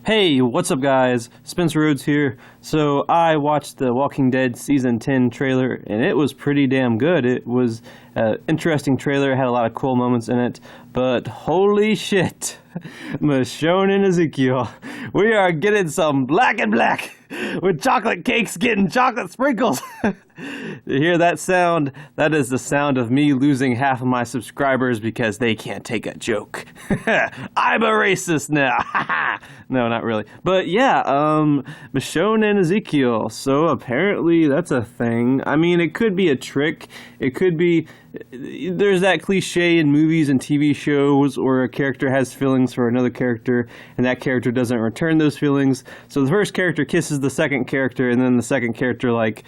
Hey, what's up guys? Spencer Rhodes here. So I watched the Walking Dead Season 10 trailer and it was pretty damn good. It was an interesting trailer, had a lot of cool moments in it, but holy shit, Michonne and Ezekiel, we are getting some black and black with chocolate cakes getting chocolate sprinkles. You hear that sound? That is the sound of me losing half of my subscribers because they can't take a joke. I'm a racist now. No, not really. But yeah, Michonne and Ezekiel. So apparently that's a thing. I mean, it could be a trick. It could be, there's that cliche in movies and TV shows where a character has feelings for another character and that character doesn't return those feelings. So the first character kisses the second character and then the second character like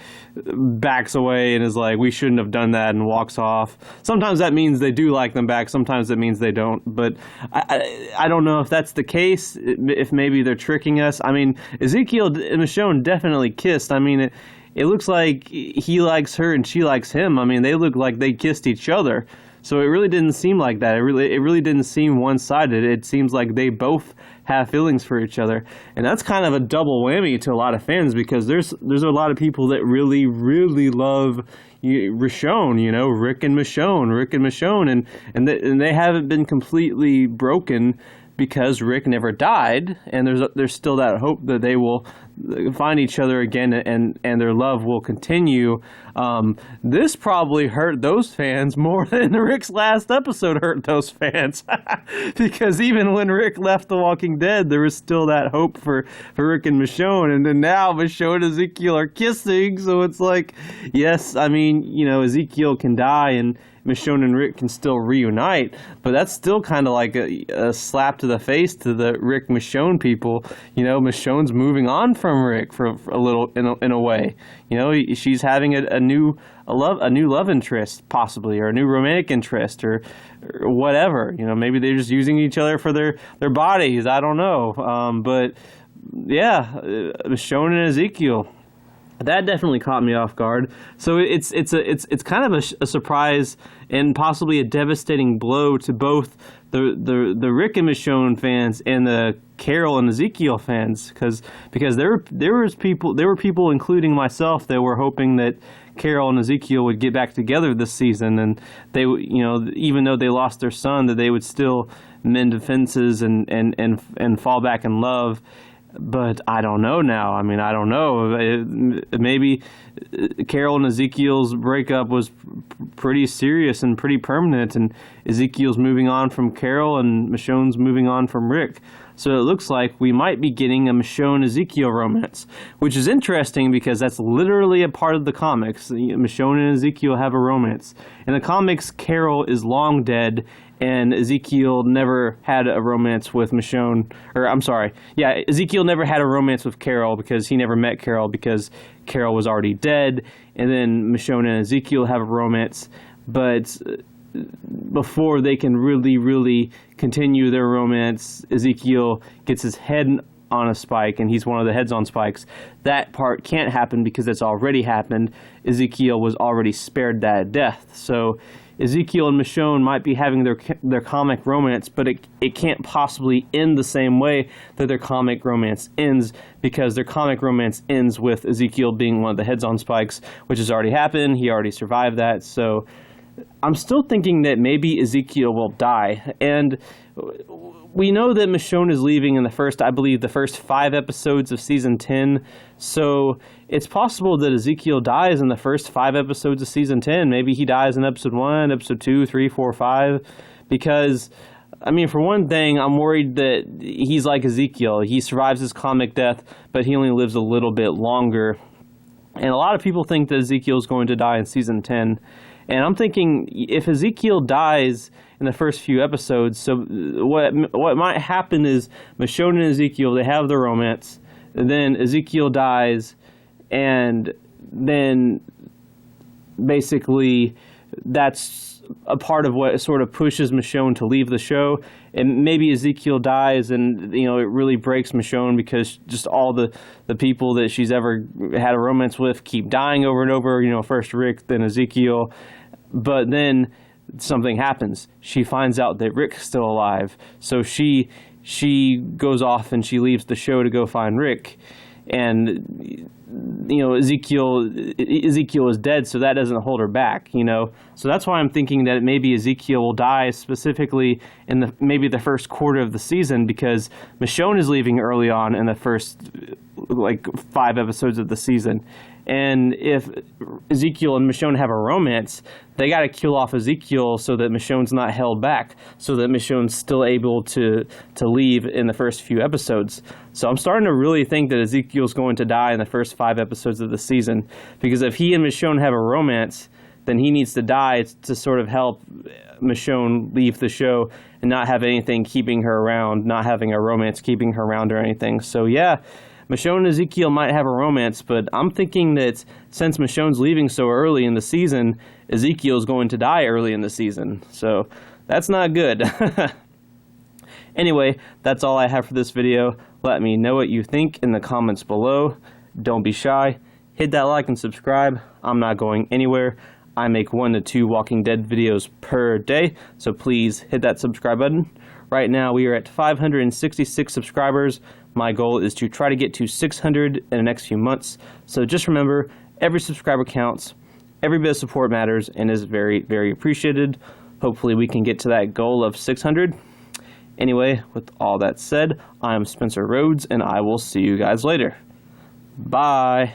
backs away and is like, we shouldn't have done that, and walks off. Sometimes that means they do like them back. Sometimes that means they don't. But I don't know if that's the case, if maybe they're tricking us. I mean, Ezekiel and Michonne definitely kissed. I mean, it looks like he likes her and she likes him. I mean, they look like they kissed each other. So it really didn't seem like that. It really didn't seem one-sided. It seems like they both have feelings for each other. And that's kind of a double whammy to a lot of fans because there's a lot of people that really, really love Michonne, you know, Rick and Michonne, and they haven't been completely broken because Rick never died, and there's still that hope that they will find each other again and their love will continue. This probably hurt those fans more than Rick's last episode hurt those fans. Because even when Rick left The Walking Dead, there was still that hope for Rick and Michonne, and then now Michonne and Ezekiel are kissing, so it's like, yes, I mean, you know, Ezekiel can die and Michonne and Rick can still reunite, but that's still kind of like a slap to the face to the Rick Michonne people. You know, Michonne's moving on from Rick for a little, in a way. You know, she's having a new love interest possibly, or a new romantic interest, or whatever. You know, maybe they're just using each other for their bodies. I don't know. But yeah, Michonne and Ezekiel. That definitely caught me off guard. So it's kind of a surprise and possibly a devastating blow to both the Rick and Michonne fans and the Carol and Ezekiel fans, because there were people, including myself, that were hoping that Carol and Ezekiel would get back together this season, and they, you know, even though they lost their son, that they would still mend fences and fall back in love. But I don't know now. I mean, I don't know. Maybe Carol and Ezekiel's breakup was pretty serious and pretty permanent, and Ezekiel's moving on from Carol and Michonne's moving on from Rick. So it looks like we might be getting a Michonne-Ezekiel romance, which is interesting because that's literally a part of the comics. Michonne and Ezekiel have a romance. In the comics, Carol is long dead, and Ezekiel never had a romance with Michonne, or I'm sorry, yeah, Ezekiel never had a romance with Carol because he never met Carol because Carol was already dead, and then Michonne and Ezekiel have a romance, but before they can really continue their romance, Ezekiel gets his head on a spike, and he's one of the heads on spikes. That part can't happen because it's already happened. Ezekiel was already spared that death, so Ezekiel and Michonne might be having their comic romance, but it can't possibly end the same way that their comic romance ends, because their comic romance ends with Ezekiel being one of the heads on spikes, which has already happened. He already survived that. So I'm still thinking that maybe Ezekiel will die. And we know that Michonne is leaving in I believe the first 5 episodes of season 10. So it's possible that Ezekiel dies in the first 5 episodes of season 10. Maybe he dies in episode 1, episode 2, 3, 4, 5. Because, I mean, for one thing, I'm worried that he's like Ezekiel. He survives his comic death, but he only lives a little bit longer. And a lot of people think that Ezekiel is going to die in season 10. And I'm thinking, if Ezekiel dies in the first few episodes, so what might happen is Michonne and Ezekiel, they have their romance, and then Ezekiel dies, and then basically that's a part of what sort of pushes Michonne to leave the show. And maybe Ezekiel dies, and you know, it really breaks Michonne because just all the people that she's ever had a romance with keep dying over and over. You know, first Rick, then Ezekiel, but then something happens. She finds out that Rick's still alive, so she she goes off and she leaves the show to go find Rick. And, Ezekiel is dead, so that doesn't hold her back, So that's why I'm thinking that maybe Ezekiel will die specifically in maybe the first quarter of the season, because Michonne is leaving early on in the first, 5 episodes of the season. And if Ezekiel and Michonne have a romance, they got to kill off Ezekiel so that Michonne's not held back, so that Michonne's still able to leave in the first few episodes. So I'm starting to really think that Ezekiel's going to die in the first 5 episodes of the season, because if he and Michonne have a romance, then he needs to die to sort of help Michonne leave the show and not have anything keeping her around, not having a romance keeping her around or anything. So yeah, Michonne and Ezekiel might have a romance, but I'm thinking that since Michonne's leaving so early in the season, Ezekiel's going to die early in the season. So that's not good. Anyway, that's all I have for this video. Let me know what you think in the comments below. Don't be shy. Hit that like and subscribe. I'm not going anywhere. I make 1 to 2 Walking Dead videos per day, so please hit that subscribe button. Right now we are at 566 subscribers. My goal is to try to get to 600 in the next few months. So just remember, every subscriber counts, every bit of support matters, and is very, very appreciated. Hopefully we can get to that goal of 600. Anyway, with all that said, I'm Spencer Rhodes, and I will see you guys later. Bye.